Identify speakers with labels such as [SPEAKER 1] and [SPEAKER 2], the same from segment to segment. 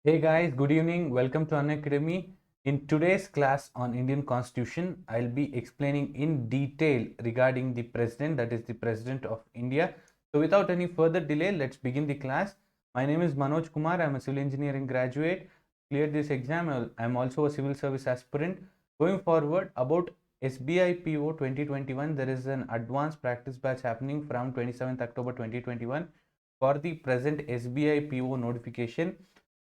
[SPEAKER 1] Hey guys, good evening. Welcome to Unacademy. In today's class on Indian Constitution, I'll be explaining in detail regarding the president, that is the President of India. So without any further delay, let's begin the class. My name is Manoj Kumar. I'm a civil engineering graduate. Cleared this exam. I'm also a civil service aspirant. Going forward, about SBI PO 2021, there is an advanced practice batch happening from 27th October 2021 for the present SBI PO notification.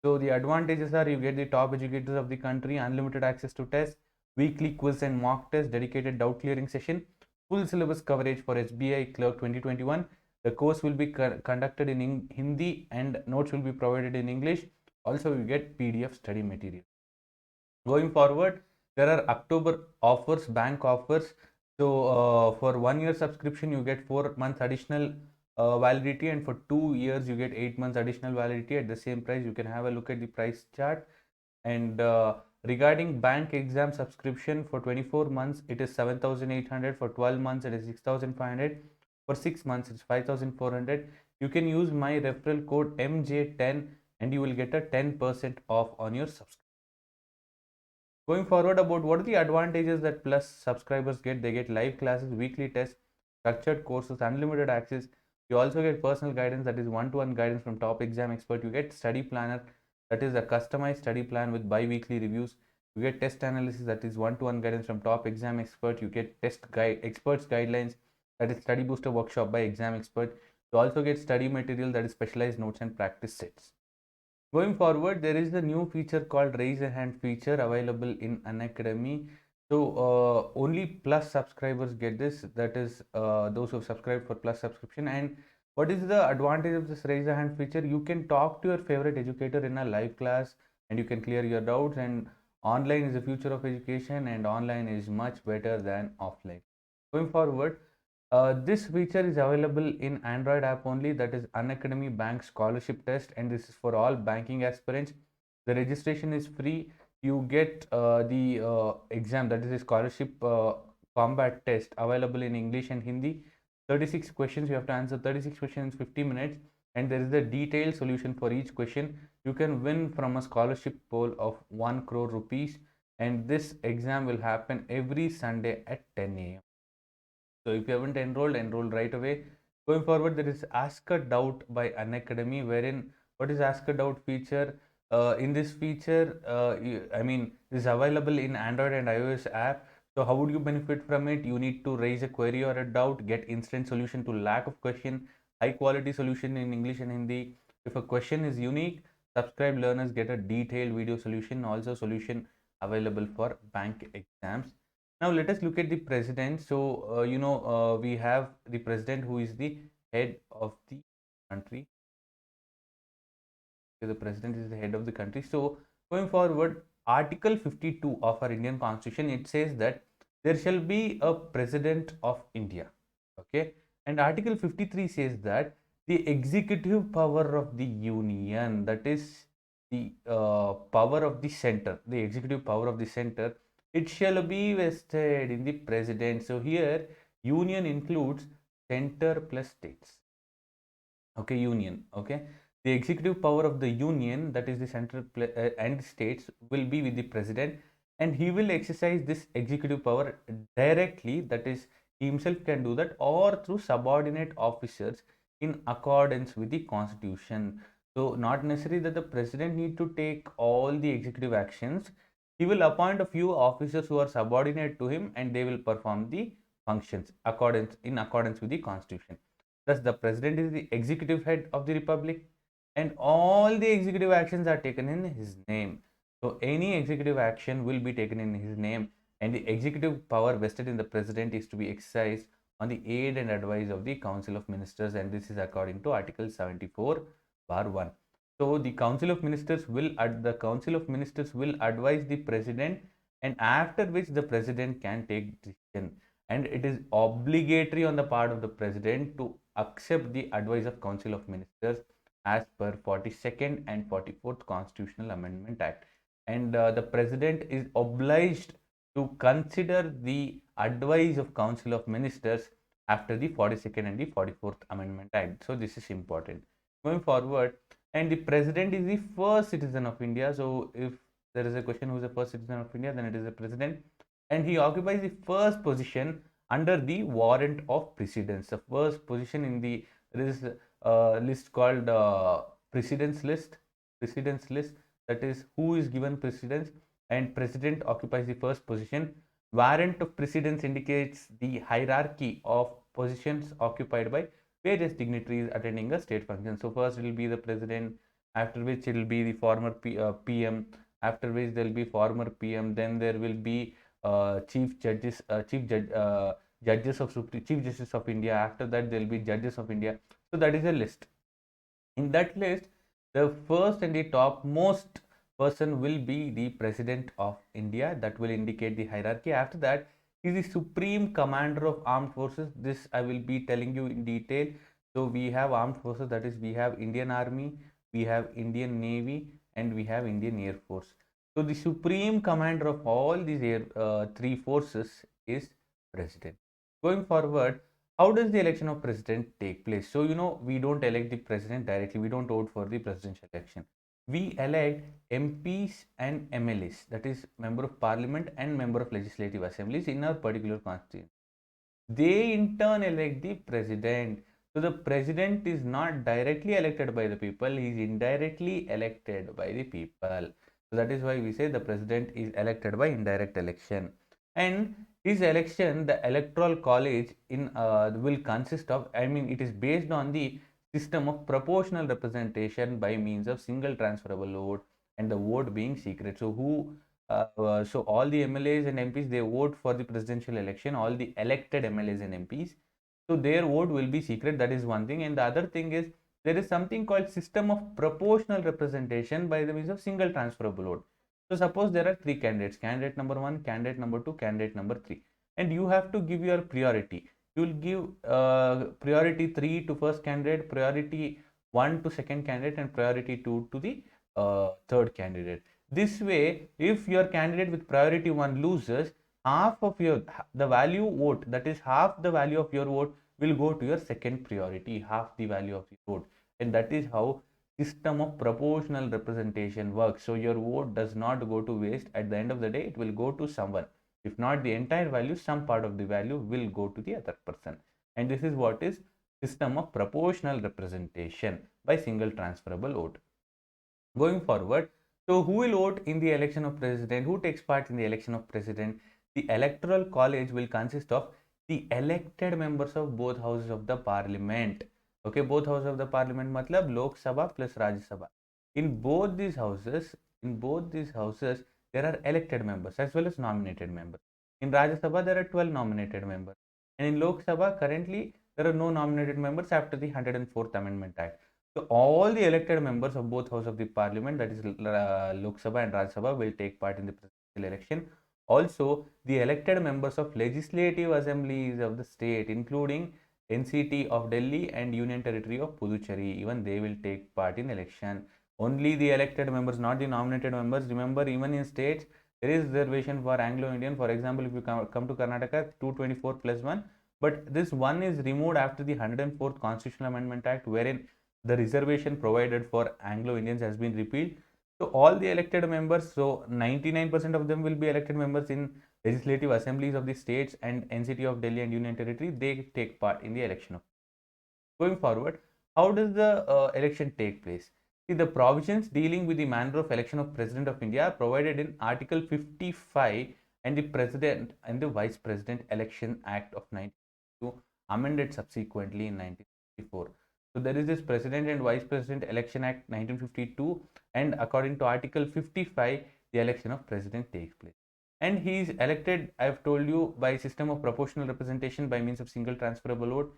[SPEAKER 1] So the advantages are you get the top educators of the country, unlimited access to tests, weekly quiz and mock test, dedicated doubt clearing session, full syllabus coverage for SBI Clerk 2021. The course will be conducted in Hindi and notes will be provided in English. Also, you get PDF study material. Going forward, there are October offers, bank offers. So for 1 year subscription, you get 4 months additional validity, and for 2 years, you get 8 months additional validity at the same price. You can have a look at the price chart. And regarding bank exam subscription for 24 months, it is 7,800. For 12 months, it is 6,500. For 6 months, it's 5,400. You can use my referral code MJ10 and you will get a 10% off on your subscription. Going forward, about what are the advantages that Plus subscribers get? They get live classes, weekly tests, structured courses, unlimited access. You also get personal guidance, that is one-to-one guidance from top exam expert. You get study planner, that is a customized study plan with bi-weekly reviews. You get test analysis, that is one-to-one guidance from top exam expert. You get test guide experts guidelines, that is study booster workshop by exam expert. You also get study material, that is specialized notes and practice sets. Going forward, there is the new feature called raise a hand feature available in Unacademy. So only Plus subscribers get this, that is those who have subscribed for Plus subscription. And what is the advantage of this raise a hand feature? You can talk to your favorite educator in a live class and you can clear your doubts, and online is the future of education and online is much better than offline. Going forward, this feature is available in Android app only, that is Unacademy Bank Scholarship Test, and this is for all banking aspirants. The registration is free. You get the exam, that is a scholarship combat test available in English and Hindi. 36 questions, you have to answer 36 questions in 50 minutes, and there is a detailed solution for each question. You can win from a scholarship pool of 1 crore rupees, and this exam will happen every Sunday at 10 a.m. So if you haven't enrolled, enroll right away. Going forward, there is Ask a Doubt by Unacademy, wherein what is Ask a Doubt feature? In this feature, this is available in Android and iOS app. So how would you benefit from it? You need to raise a query or a doubt, get instant solution to lack of question, high quality solution in English and Hindi. If a question is unique, subscribed learners get a detailed video solution, also solution available for bank exams. Now let us look at the president. So we have the president who is the head of the country. So the president is the head of the country. So going forward, Article 52 of our Indian Constitution, it says that there shall be a president of India. Okay, and Article 53 says that the executive power of the union, that is the power of the center, the executive power of the center, it shall be vested in the president. So here union includes center plus states. Okay, union. Okay, the executive power of the union, that is the central and states, will be with the president, and he will exercise this executive power directly, that is he himself can do that, or through subordinate officers in accordance with the constitution. So not necessary that the president need to take all the executive actions. He will appoint a few officers who are subordinate to him, and they will perform the functions in accordance with the constitution. Thus, the president is the executive head of the republic, and all the executive actions are taken in his name. So, any executive action will be taken in his name, and the executive power vested in the president is to be exercised on the aid and advice of the Council of Ministers, and this is according to Article 74 bar 1. So, the Council of Ministers will advise the president, and after which the president can take decision, and it is obligatory on the part of the president to accept the advice of Council of Ministers as per 42nd and 44th Constitutional Amendment Act. And the president is obliged to consider the advice of Council of Ministers after the 42nd and the 44th Amendment Act. So this is important. Going forward, and the president is the first citizen of India. So if there is a question who is the first citizen of India, then it is the president, and he occupies the first position under the warrant of precedence. The first position in the this list called precedence list. Precedence list, that is who is given precedence, and president occupies the first position. Warrant of precedence indicates the hierarchy of positions occupied by various dignitaries attending a state function. So first it will be the president, after which it will be the former PM, after which there will be former PM, then there will be chief judges, judges of chief justice of India. After that there will be judges of India. So that is a list. In that list, the first and the topmost person will be the president of India. That will indicate the hierarchy. After that is the supreme commander of armed forces. This I will be telling you in detail. So we have armed forces, that is we have Indian Army, we have Indian Navy, and we have Indian Air Force. So the supreme commander of all these three forces is president. Going forward, how does the election of president take place? So we don't elect the president directly, we don't vote for the presidential election. We elect MPs and MLAs, that is member of parliament and member of legislative assemblies in our particular constituency. They in turn elect the president. So the president is not directly elected by the people, he is indirectly elected by the people. So that is why we say the president is elected by indirect election. And his election, the electoral college will consist of, it is based on the system of proportional representation by means of single transferable vote, and the vote being secret. So all the MLAs and MPs, they vote for the presidential election, all the elected MLAs and MPs. So their vote will be secret. That is one thing. And the other thing is, there is something called system of proportional representation by the means of single transferable vote. So suppose there are three candidates, candidate number 1, candidate number 2, candidate number 3, and you have to give your priority. You will give priority 3 to first candidate, priority 1 to second candidate, and priority 2 to the third candidate. This way, if your candidate with priority 1 loses, half of the value vote, that is half the value of your vote, will go to your second priority, half the value of your vote. And that is how system of proportional representation works. So your vote does not go to waste. At the end of the day, it will go to someone. If not the entire value, some part of the value will go to the other person. And this is what is system of proportional representation by single transferable vote. Going forward, so who will vote in the election of president? Who takes part in the election of president? The electoral college will consist of the elected members of both houses of the parliament. Okay, both houses of the parliament matlab Lok Sabha plus Rajya Sabha. In both these houses, there are elected members as well as nominated members. In Rajya Sabha, there are 12 nominated members. And in Lok Sabha, currently, there are no nominated members after the 104th Amendment Act. So all the elected members of both houses of the parliament, that is Lok Sabha and Rajya Sabha, will take part in the presidential election. Also, the elected members of legislative assemblies of the state, including NCT of Delhi and Union Territory of Puducherry, even they will take part in election. Only the elected members, not the nominated members. Remember, even in states, there is reservation for Anglo-Indian. For example, if you come to Karnataka, 224 plus 1. But this one is removed after the 104th Constitutional Amendment Act, wherein the reservation provided for Anglo-Indians has been repealed. So all the elected members, so 99% of them will be elected members in legislative assemblies of the states and NCT of Delhi and Union Territory. They take part in the election. Going forward, how does the election take place? See, the provisions dealing with the manner of election of President of India are provided in Article 55 and the President and the Vice President Election Act of 1952, amended subsequently in 1954. So there is this President and Vice President Election Act 1952, and according to Article 55, the election of President takes place. And he is elected, I have told you, by system of proportional representation by means of single transferable vote.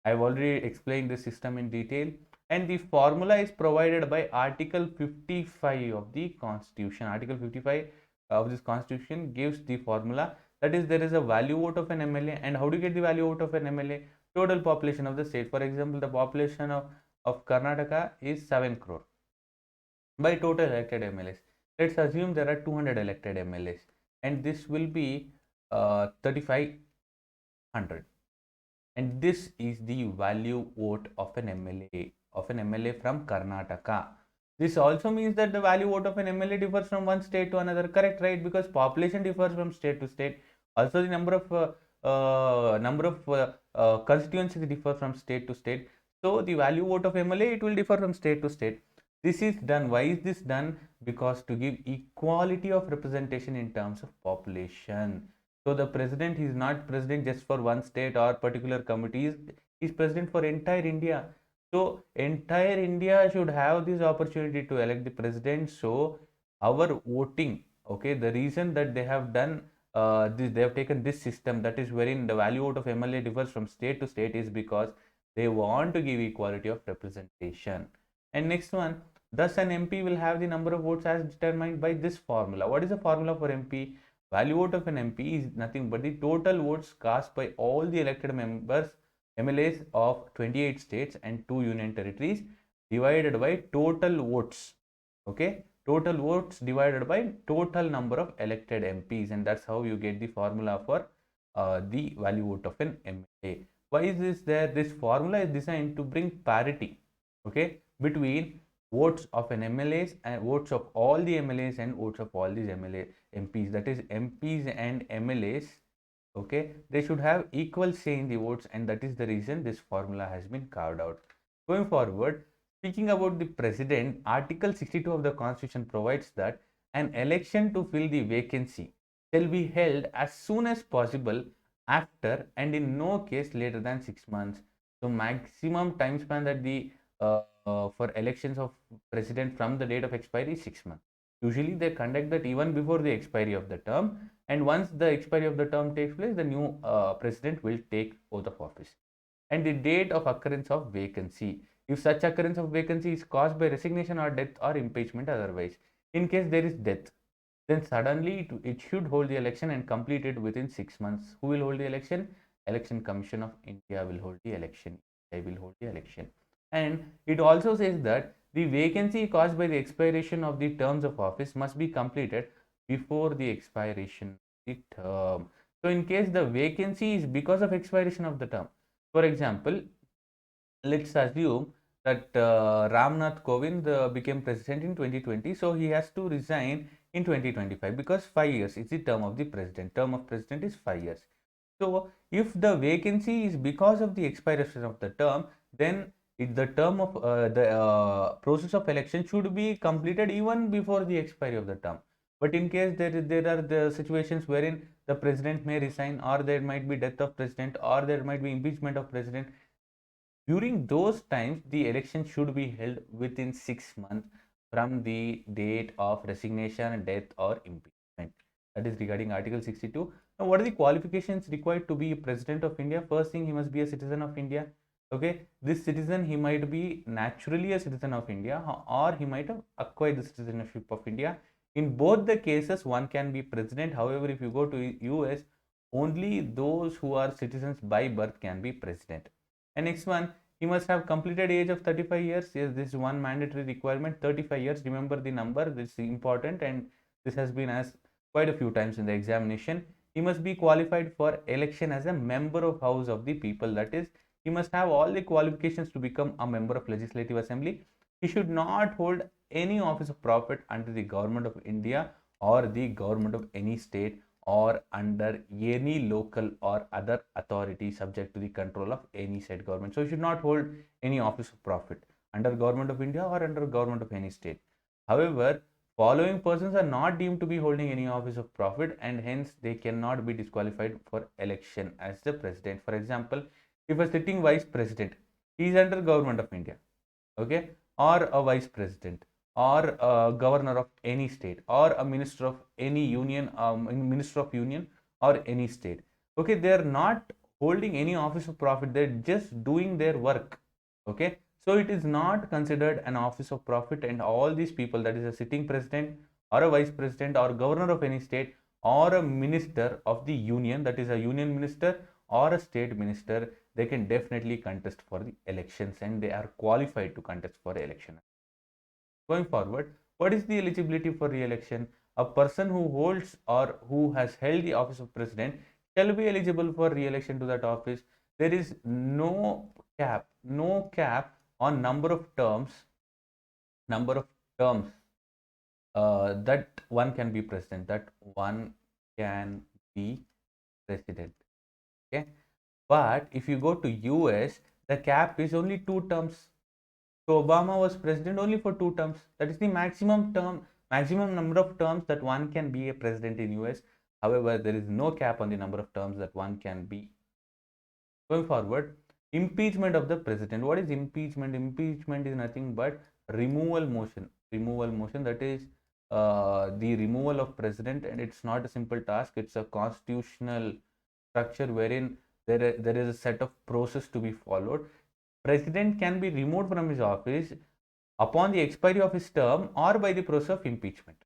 [SPEAKER 1] I have already explained the system in detail, and the formula is provided by Article 55 of the Constitution. Article 55 of this Constitution gives the formula, that is, there is a value vote of an MLA. And how do you get the value vote of an MLA? Total population of the state. For example, the population of Karnataka is 7 crore by total elected MLAs. Let's assume there are 200 elected MLAs, and this will be 3500. And this is the value vote of an MLA from Karnataka. This also means that the value vote of an MLA differs from one state to another. Correct, right? Because population differs from state to state. Also, the number of constituencies differ from state to state. So, the value vote of MLA, it will differ from state to state. This is done. Why is this done? Because to give equality of representation in terms of population. So, the president is not president just for one state or particular committees. He is president for entire India. So entire India should have this opportunity to elect the president. So our voting, okay, the reason that they have done this, they have taken this system, that is wherein the value vote of MLA differs from state to state, is because they want to give equality of representation. And next one, thus an MP will have the number of votes as determined by this formula. What is the formula for MP? Value vote of an MP is nothing but the total votes cast by all the elected members MLAs of 28 states and 2 union territories divided by total votes. Okay, total votes divided by total number of elected MPs, and that's how you get the formula for the value vote of an MLA. Why is this there? This formula is designed to bring parity, okay, between votes of an MLAs and votes of all the MLAs and votes of all these MLA MPs. That is MPs and MLAs, okay, they should have equal say in the votes, and that is the reason this formula has been carved out. Going forward, speaking about the president, Article 62 of the Constitution provides that an election to fill the vacancy shall be held as soon as possible after and in no case later than 6 months. So maximum time span that the for elections of president from the date of expiry is 6 months. Usually they conduct that even before the expiry of the term, and once the expiry of the term takes place, the new president will take oath of office. And the date of occurrence of vacancy, if such occurrence of vacancy is caused by resignation or death or impeachment otherwise. In case there is death, then suddenly it should hold the election and complete it within 6 months. Who will hold the election? Election Commission of India will hold the election. They will hold the election. And it also says that the vacancy caused by the expiration of the terms of office must be completed before the expiration of the term. So in case the vacancy is because of expiration of the term, for example, let's assume that Ramnath Kovind became president in 2020, so he has to resign in 2025 because 5 years is the term of the president. Term of president is 5 years. So if the vacancy is because of the expiration of the term, then the term of the process of election should be completed even before the expiry of the term. But in case there are the situations wherein the president may resign, or there might be death of president, or there might be impeachment of president, during those times the election should be held within 6 months from the date of resignation, death, or impeachment. That is regarding Article 62. Now, what are the qualifications required to be president of India? First thing, he must be a citizen of India. Okay, this citizen, he might be naturally a citizen of India, or he might have acquired the citizenship of India. In both the cases, one can be president. However, if you go to US, only those who are citizens by birth can be president. And next one, he must have completed age of 35 years. Yes, this is one mandatory requirement. 35 years. Remember the number. This is important, and this has been asked quite a few times in the examination. He must be qualified for election as a member of House of the People. That is, he must have all the qualifications to become a member of Legislative Assembly. He should not hold any office of profit under the government of India or the government of any state, or under any local or other authority subject to the control of any state government. So, he should not hold any office of profit under government of India or under government of any state. However, following persons are not deemed to be holding any office of profit, and hence they cannot be disqualified for election as the president. For example, if a sitting vice president is under government of India, okay, or a vice president, or a governor of any state, or a minister of any union, minister of union or any state, okay, they are not holding any office of profit, they're just doing their work, okay. So it is not considered an office of profit, and all these people, that is a sitting president or a vice president or governor of any state, or a minister of the union, that is a union minister or a state minister, they can definitely contest for the elections, and they are qualified to contest for election. Going forward, what is the eligibility for re-election? A person who holds or who has held the office of president shall be eligible for re-election to that office. There is no cap on number of terms that one can be president, that one can be president. Okay, but if you go to US, the cap is only 2 terms. So Obama was president only for 2 terms. That is the maximum number of terms that one can be a president in US. However, there is no cap on the number of terms that one can be. Going forward, impeachment of the president. What is impeachment? Impeachment is nothing but removal motion. Removal motion, that is the removal of president, and it's not a simple task. It's a constitutional structure wherein there is a set of process to be followed. President can be removed from his office upon the expiry of his term or by the process of impeachment.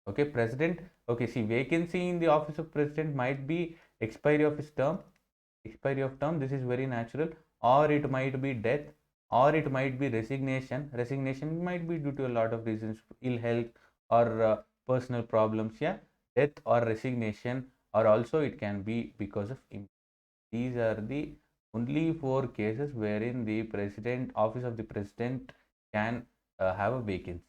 [SPEAKER 1] Okay, president. Okay, see, vacancy in the office of president might be expiry of his term, this is very natural, or it might be death, or it might be resignation might be due to a lot of reasons, ill health or personal problems. Yeah, death or resignation, or also it can be because of impeachment. These are the only 4 cases wherein the office of the president can have a vacancy.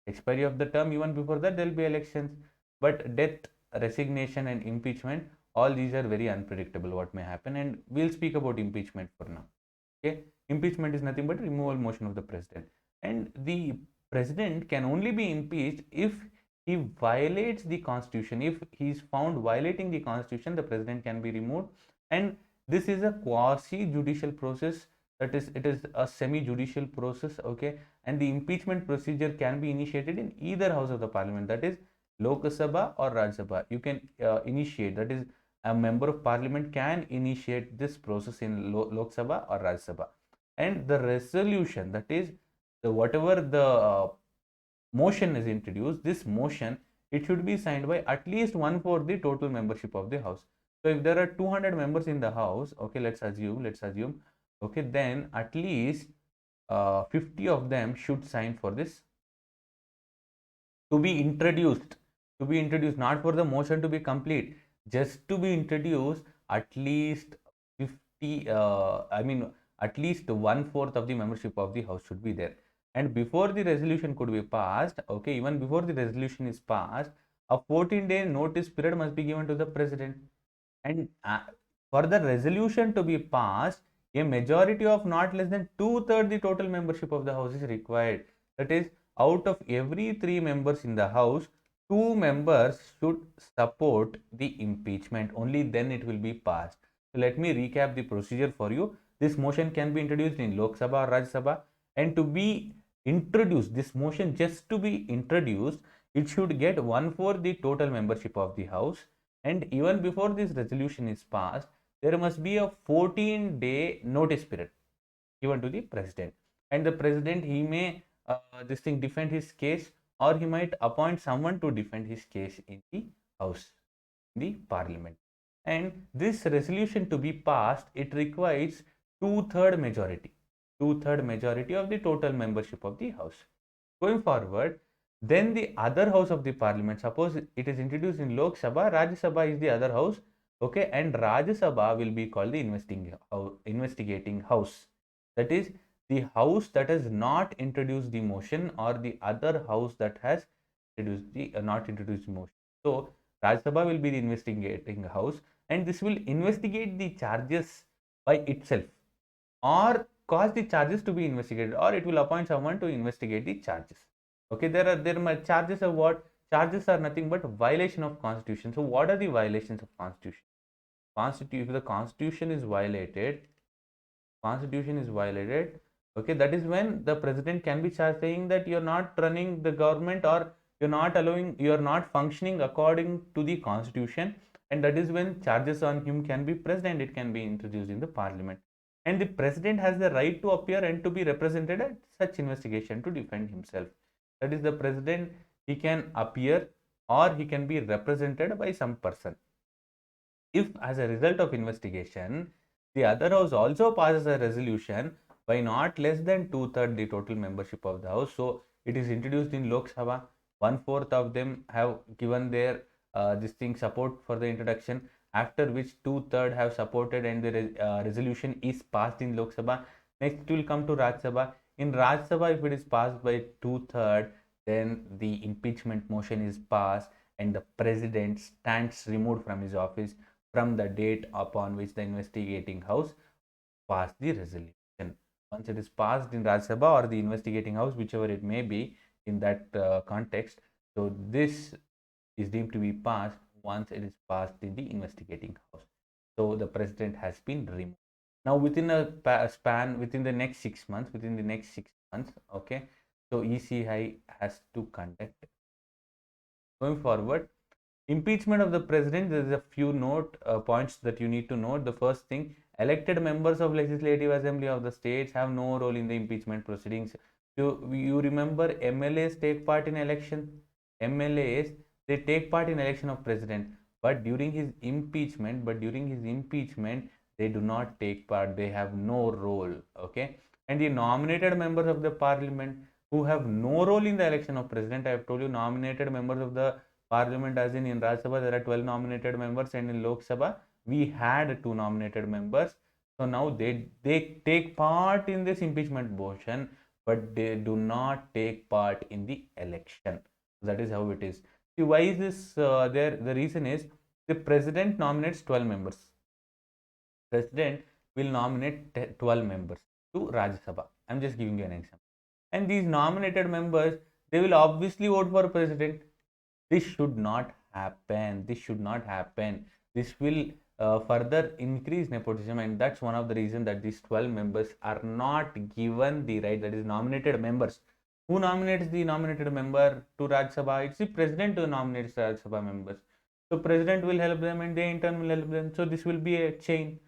[SPEAKER 1] Expiry of the term, even before that there will be elections, but death, resignation and impeachment, all these are very unpredictable what may happen, and we'll speak about impeachment for now. Okay, impeachment is nothing but removal motion of the president, and the president can only be impeached if he violates the constitution. If he is found violating the constitution, the president can be removed, and this is a quasi judicial process, that is, it is a semi judicial process. Okay, and the impeachment procedure can be initiated in either house of the parliament, that is Lok Sabha or Rajya Sabha. You can initiate, that is, a member of parliament can initiate this process in Lok Sabha or Rajya Sabha, and the resolution, that is whatever the motion is introduced, this motion, it should be signed by at least 1/4 the total membership of the house. So if there are 200 members in the house, okay, let's assume, okay, then at least 50 of them should sign for this to be introduced, not for the motion to be complete, just to be introduced. At least 50, at least 1/4 of the membership of the house should be there. And before the resolution could be passed, okay, even before the resolution is passed, a 14-day notice period must be given to the president. And for the resolution to be passed, a majority of not less than 2/3 the total membership of the house is required. That is, out of every 3 members in the house, 2 members should support the impeachment. Only then it will be passed. So let me recap the procedure for you. This motion can be introduced in Lok Sabha or Rajya Sabha, and to be introduced, this motion just to be introduced, it should get 1/4 the total membership of the house. And even before this resolution is passed, there must be a 14-day notice period given to the president, and the president, he may defend his case, or he might appoint someone to defend his case in the house, in the parliament. And this resolution to be passed, it requires 2/3 majority, of the total membership of the house. Going forward, then the other house of the parliament, suppose it is introduced in Lok Sabha, Rajya Sabha is the other house, okay, and Rajya Sabha will be called the investigating house. That is, the house that has not introduced the motion, or the other house that has not introduced the motion. So Rajya Sabha will be the investigating house, and this will investigate the charges by itself, or cause the charges to be investigated, or it will appoint someone to investigate the charges. Okay, charges are what? Charges are nothing but violation of constitution. So what are the violations of constitution? If the constitution is violated, okay, that is when the president can be charged, saying that you're not running the government, or you're not functioning according to the constitution, and that is when charges on him can be pressed, and it can be introduced in the parliament. And the president has the right to appear and to be represented at such investigation to defend himself. That is, the president, he can appear, or he can be represented by some person. If as a result of investigation, the other house also passes a resolution by not less than 2/3 the total membership of the house, so it is introduced in Lok Sabha, 1/4 of them have given their support for the introduction, after which 2/3 have supported, and the resolution is passed in Lok Sabha. Next it will come to Rajya Sabha. In Rajya Sabha, if it is passed by 2/3, then the impeachment motion is passed and the president stands removed from his office from the date upon which the investigating house passed the resolution. Once it is passed in Rajya Sabha or the investigating house, whichever it may be in that context, so this is deemed to be passed once it is passed in the investigating house. So the president has been removed. Now within a span, within the next 6 months, okay, so ECI has to conduct. Going forward, impeachment of the president, there is a few points that you need to note. The first thing, elected members of legislative assembly of the states have no role in the impeachment proceedings. You remember MLAs take part in election. MLAs, they take part in election of president, but during his impeachment, they do not take part. They have no role. Okay, and the nominated members of the parliament who have no role in the election of president. I have told you, nominated members of the parliament, as in Rajya Sabha there are 12 nominated members, and in Lok Sabha we had 2 nominated members. So now they take part in this impeachment motion, but they do not take part in the election. That is how it is. See, why is this there? The reason is the president nominates 12 members. President will nominate 12 members to Rajya Sabha. I'm just giving you an example. And these nominated members, they will obviously vote for president. This should not happen. This will further increase nepotism, and that's one of the reasons that these 12 members are not given the right, that is nominated members. Who nominates the nominated member to Rajya Sabha? It's the president who nominates Rajya Sabha members. So president will help them and they in turn will help them. So this will be a chain.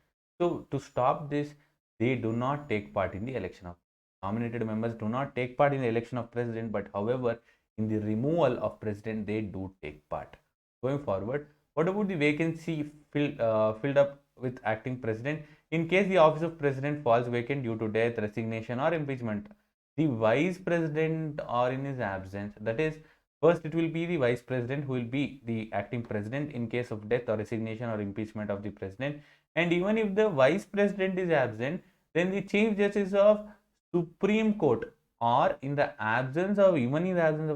[SPEAKER 1] So to stop this, they do not take part in the election of nominated members, do not take part in the election of president, but however, in the removal of president, they do take part. Going forward, what about the vacancy filled up with acting president? In case the office of president falls vacant due to death, resignation, or impeachment, the vice president or in his absence, that is, first it will be the vice president who will be the acting president in case of death or resignation or impeachment of the president. And even if the vice president is absent, then the chief justice of Supreme Court, or in the absence of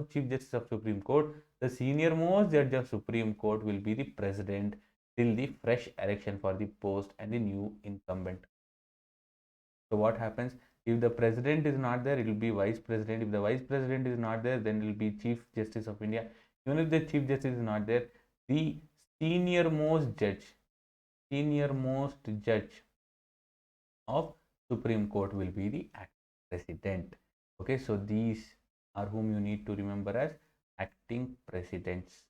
[SPEAKER 1] Chief Justice of Supreme Court, the senior most judge of Supreme Court will be the president till the fresh election for the post and the new incumbent. So what happens if the president is not there? It will be vice president. If the vice president is not there, then it will be Chief Justice of India. Even if the Chief Justice is not there, the senior most judge of Supreme Court will be the acting president. Okay, so these are whom you need to remember as acting presidents.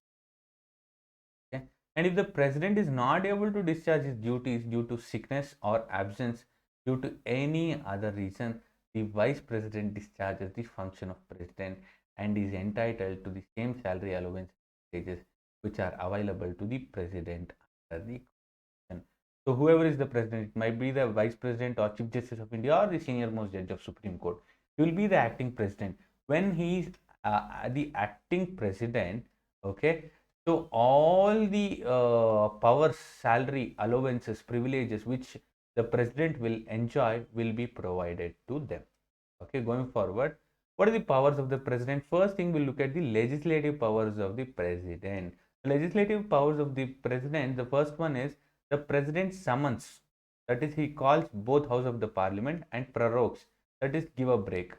[SPEAKER 1] Okay, and if the president is not able to discharge his duties due to sickness or absence due to any other reason, the vice president discharges the function of president and is entitled to the same salary allowance wages which are available to the president under the constitution. So whoever is the president, it might be the vice president or chief justice of India or the senior most judge of Supreme Court. He will be the acting president. When he is the acting president, okay, so all the powers, salary, allowances, privileges which the president will enjoy will be provided to them. Okay, going forward, what are the powers of the president? First thing, we'll look at the legislative powers of the president. The legislative powers of the president, the first one is the president summons, that is, he calls both house of the parliament, and prorogues, that is, give a break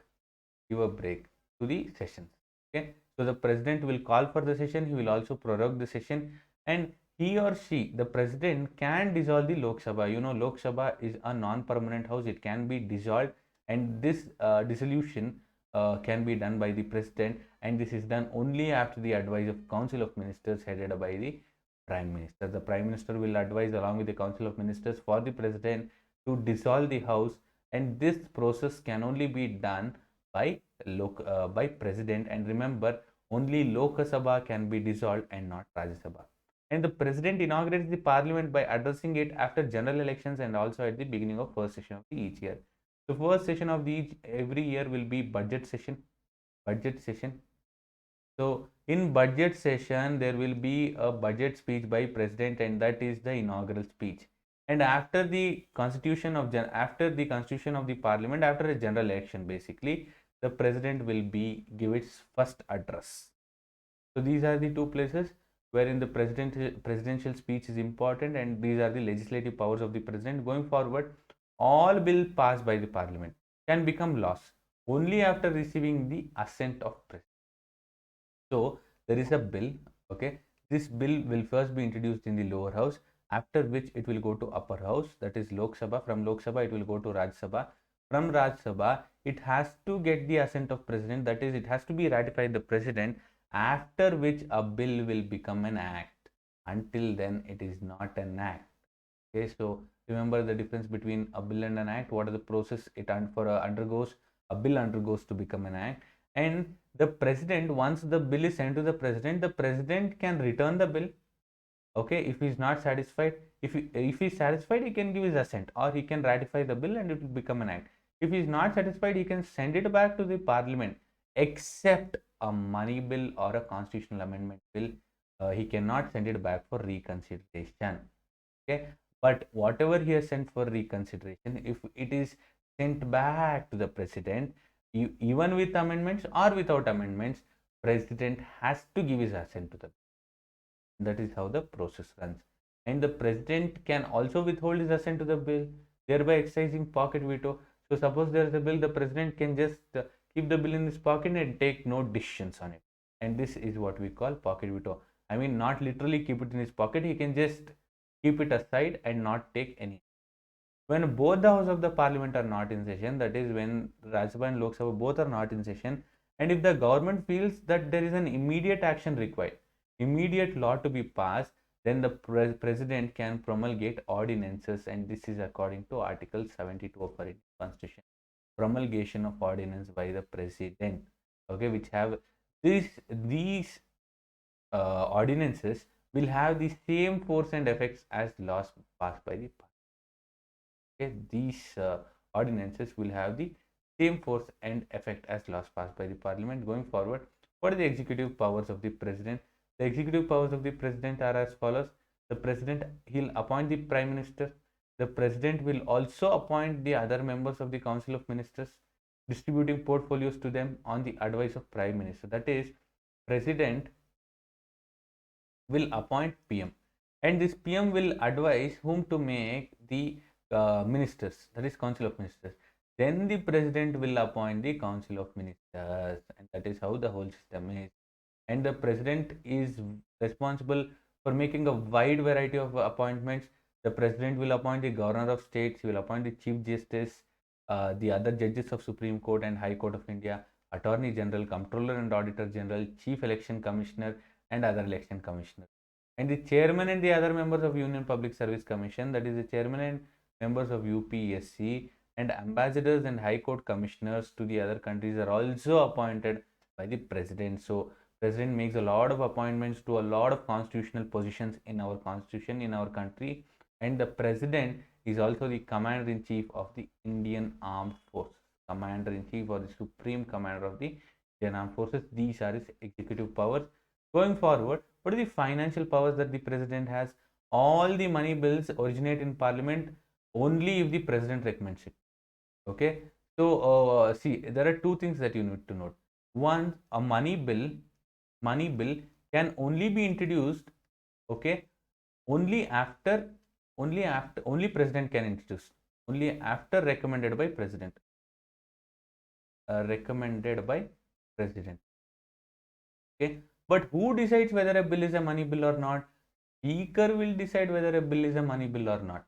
[SPEAKER 1] to the sessions. Okay, so the president will call for the session, he will also prorogue the session, and he or she, the president, can dissolve the Lok Sabha. You know, Lok Sabha is a non-permanent house, it can be dissolved, and this dissolution can be done by the president, and this is done only after the advice of Council of Ministers headed by the Prime Minister. The Prime Minister will advise along with the Council of Ministers for the president to dissolve the house, and this process can only be done by president. And remember, only Lok Sabha can be dissolved and not Rajya Sabha. And the president inaugurates the parliament by addressing it after general elections and also at the beginning of first session of each year. The first session of every year will be budget session. So in budget session, there will be a budget speech by president, and that is the inaugural speech. And after the constitution of the parliament, after a general election, basically, the president will be give its first address. So these are the two places wherein the presidential speech is important, and these are the legislative powers of the president. Going forward, all bill passed by the parliament can become laws only after receiving the assent of president. So there is a bill, okay. This bill will first be introduced in the lower house, after which it will go to upper house, that is Lok Sabha. From Lok Sabha it will go to Raj Sabha. From Raj Sabha it has to get the assent of president, that is it has to be ratified the president, after which a bill will become an act. Until then it is not an act. Okay, so remember the difference between a bill and an act. What are the process it undergoes? A bill undergoes to become an act, and the president, once the bill is sent to the president can return the bill. Okay, if he is not satisfied, if he is satisfied, he can give his assent, or he can ratify the bill and it will become an act. If he is not satisfied, he can send it back to the parliament, except a money bill or a constitutional amendment bill. He cannot send it back for reconsideration. Okay, but whatever he has sent for reconsideration, if it is sent back to the president, even with amendments or without amendments, president has to give his assent to the. That is how the process runs. And the president can also withhold his assent to the bill, thereby exercising pocket veto. So suppose there is a bill, the president can just keep the bill in his pocket and take no decisions on it. And this is what we call pocket veto. I mean, not literally keep it in his pocket, he can just keep it aside and not take any. When both the house of the parliament are not in session, that is when Rajya Sabha and Lok Sabha both are not in session, and if the government feels that there is an immediate action required, immediate law to be passed, then the president can promulgate ordinances, and this is according to Article 72 of our Indian Constitution. Promulgation of ordinance by the president, okay, which have these ordinances will have the same force and effects as laws passed by the parliament. Okay, these ordinances will have the same force and effect as laws passed by the parliament. Going forward, what are the executive powers of the president? The executive powers of the president are as follows. The president, he'll appoint the prime minister. The president will also appoint the other members of the council of ministers, distributing portfolios to them on the advice of prime minister. That is, president will appoint PM, and this PM will advise whom to make the ministers, that is council of ministers. Then the president will appoint the council of ministers, and that is how the whole system is. And the president is responsible for making a wide variety of appointments. The president will appoint the governor of states, he will appoint the chief justice, the other judges of Supreme Court and High Court of India, attorney general, comptroller and auditor general, chief election commissioner, and other election commissioners. And the chairman and the other members of Union Public Service Commission, that is the chairman and members of UPSC, and ambassadors and high court commissioners to the other countries are also appointed by the president. So president makes a lot of appointments to a lot of constitutional positions in our constitution, in our country, and the president is also the commander-in-chief of the Indian Armed Forces, commander-in-chief or the supreme commander of the Indian Armed Forces. These are his executive powers. Going forward, what are the financial powers that the president has? All the money bills originate in parliament only if the president recommends it. Okay, so see, there are two things that you need to note. One, a money bill can only be introduced, okay, only president can introduce, only after recommended by president. Okay, but who decides whether a bill is a money bill or not? Speaker will decide whether a bill is a money bill or not.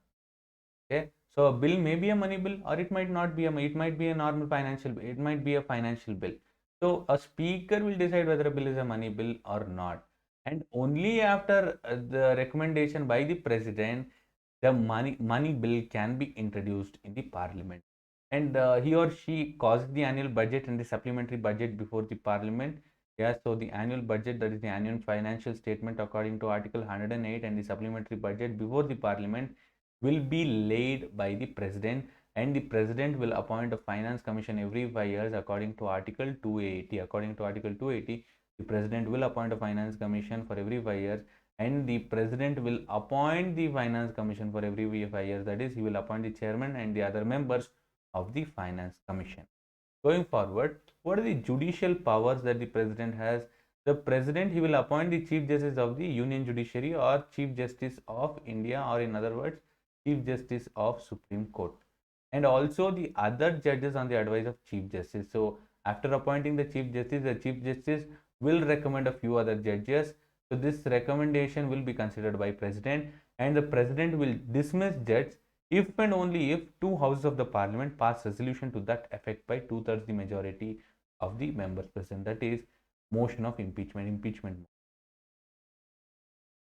[SPEAKER 1] Okay, so a bill may be a money bill, or it might not be it might be a normal financial bill, it might be a financial bill. So a speaker will decide whether a bill is a money bill or not, and only after the recommendation by the president, the money bill can be introduced in the parliament, and he or she causes the annual budget and the supplementary budget before the parliament. Yeah, so the annual budget, that is the annual financial statement according to Article 108, and the supplementary budget before the parliament will be laid by the president, and the president will appoint a finance commission every 5 years according to Article 280. According to Article 280, the president will appoint a finance commission for every 5 years, and the president will appoint the finance commission for every 5 years. That is, he will appoint the chairman and the other members of the finance commission. Going forward, what are the judicial powers that the president has? The president, he will appoint the chief justice of the union judiciary or chief justice of India, or in other words, chief justice of Supreme Court, and also the other judges on the advice of chief justice. So after appointing the chief justice will recommend a few other judges. So this recommendation will be considered by president, and the president will dismiss judge if and only if two houses of the parliament pass resolution to that effect by two-thirds the majority of the members present. That is motion of impeachment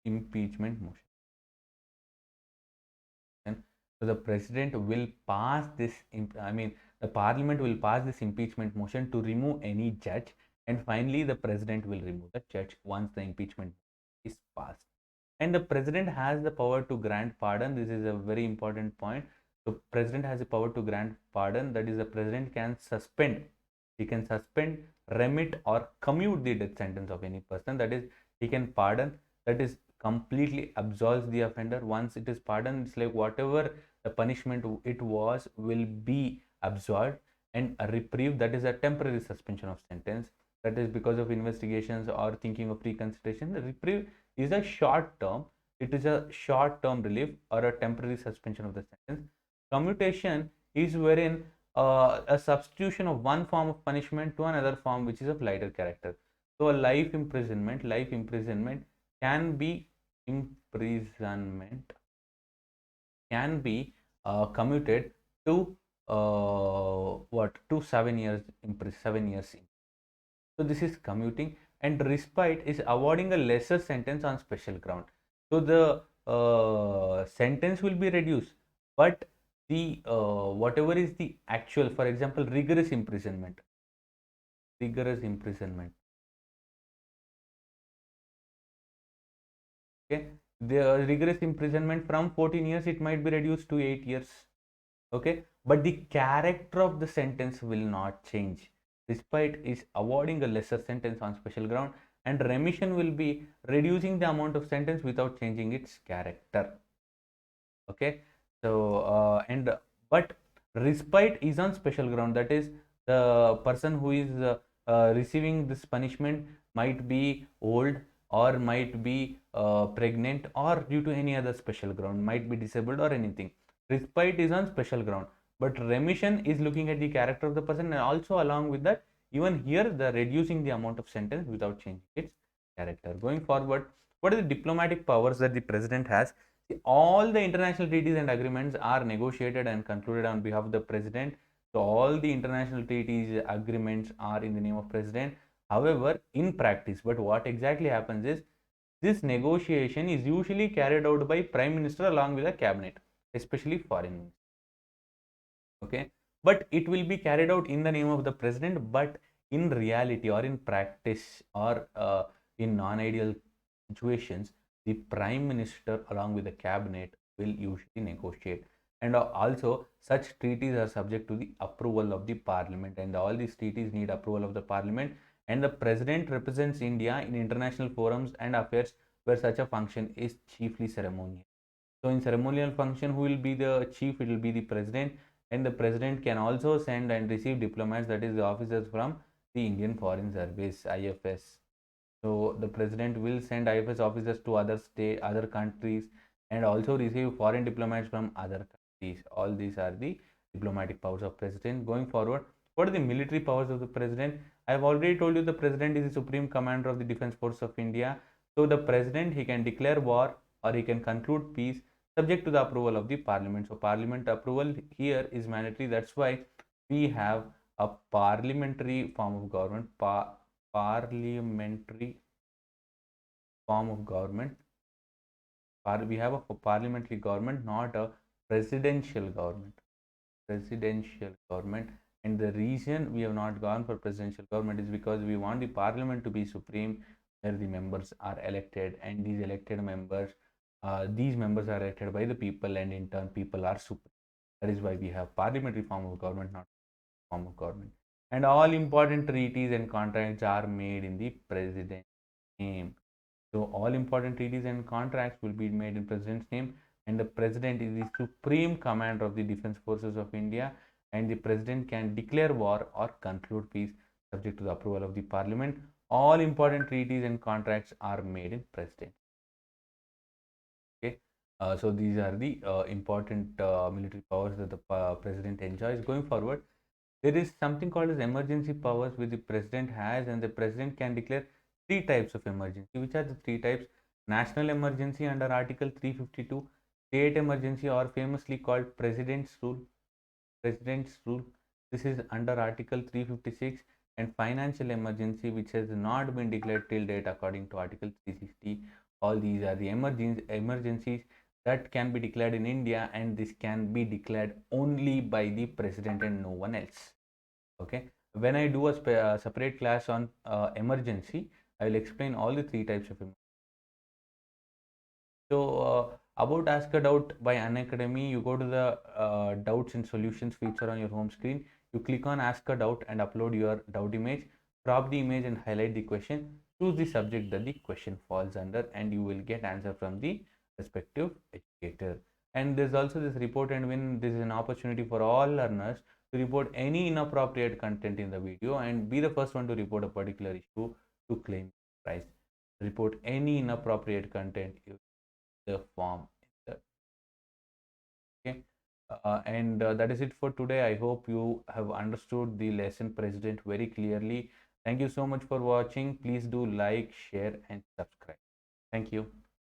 [SPEAKER 1] motion. So the president will pass this, the parliament will pass this impeachment motion to remove any judge, and finally the president will remove the judge once the impeachment is passed. And the president has the power to grant pardon. This is a very important point. So president has the power to grant pardon. That is, the president can suspend, he can suspend, remit or commute the death sentence of any person. That is, he can pardon, that is completely absolves the offender. Once it is pardoned, it's like whatever the punishment it was will be absolved, and a reprieve, that is a temporary suspension of sentence, that is because of investigations or thinking of reconsideration. The reprieve is a short term, it is a short term relief or a temporary suspension of the sentence. Commutation is wherein a substitution of one form of punishment to another form which is of lighter character. So a life imprisonment can be commuted to to 7 years 7 years. So this is commuting, and respite is awarding a lesser sentence on special ground. So the sentence will be reduced, but the whatever is the actual, for example, rigorous imprisonment, okay, the rigorous imprisonment from 14 years, it might be reduced to 8 years, okay, but the character of the sentence will not change. Respite is awarding a lesser sentence on special ground, and remission will be reducing the amount of sentence without changing its character. Okay, so but respite is on special ground. That is, the person who is receiving this punishment might be old, or might be pregnant, or due to any other special ground, might be disabled or anything. Respite is on special ground, but remission is looking at the character of the person, and also along with that, even here the reducing the amount of sentence without changing its character. Going forward, what are the diplomatic powers that the president has? All the international treaties and agreements are negotiated and concluded on behalf of the president. So all the international treaties, agreements are in the name of president. However, in practice, but what exactly happens is, this negotiation is usually carried out by prime minister along with the cabinet, especially foreign minister. Okay, but it will be carried out in the name of the president, but in reality or in practice or in non-ideal situations, the prime minister along with the cabinet will usually negotiate. And also such treaties are subject to the approval of the parliament, and all these treaties need approval of the parliament, and the president represents India in international forums and affairs where such a function is chiefly ceremonial. So in ceremonial function, who will be the chief? It will be the president, and the president can also send and receive diplomats, that is the officers from the Indian Foreign Service, IFS. So the president will send IFS officers to other countries, and also receive foreign diplomats from other countries. All these are the diplomatic powers of president. Going forward, what are the military powers of the president? I have already told you the president is the supreme commander of the defense force of India. So the president, he can declare war or he can conclude peace subject to the approval of the parliament. So parliament approval here is mandatory. That's why we have a parliamentary form of government, parliamentary form of government. We have a parliamentary government, not a presidential government. And the reason we have not gone for presidential government is because we want the parliament to be supreme, where the members are elected, and these elected members, these members are elected by the people, and in turn people are supreme. That is why we have parliamentary form of government, not form of government. And all important treaties and contracts are made in the president's name. So all important treaties and contracts will be made in president's name, and the president is the supreme commander of the defense forces of India, and the president can declare war or conclude peace subject to the approval of the parliament. All important treaties and contracts are made in president. Okay, so these are the important military powers that the president enjoys. Going forward, there is something called as emergency powers which the president has, and the president can declare three types of emergency. Which are the three types? National emergency under Article 352, state emergency or famously called President's Rule. President's Rule. This is under Article 356, and financial emergency which has not been declared till date according to Article 360. All these are the emergencies that can be declared in India, and this can be declared only by the president and no one else. Okay, when I do a separate class on emergency, I will explain all the three types of emergency. So about Ask a Doubt by Unacademy, you go to the doubts and solutions feature on your home screen. You click on Ask a Doubt and upload your doubt image, crop the image and highlight the question, choose the subject that the question falls under, and you will get answer from the respective educator. And there's also this report and win. This is an opportunity for all learners to report any inappropriate content in the video and be the first one to report a particular issue to claim prize. Report any inappropriate content the form. Okay, and that is it for today. I hope you have understood the lesson president very clearly. Thank you so much for watching. Please do like, share and subscribe. Thank you.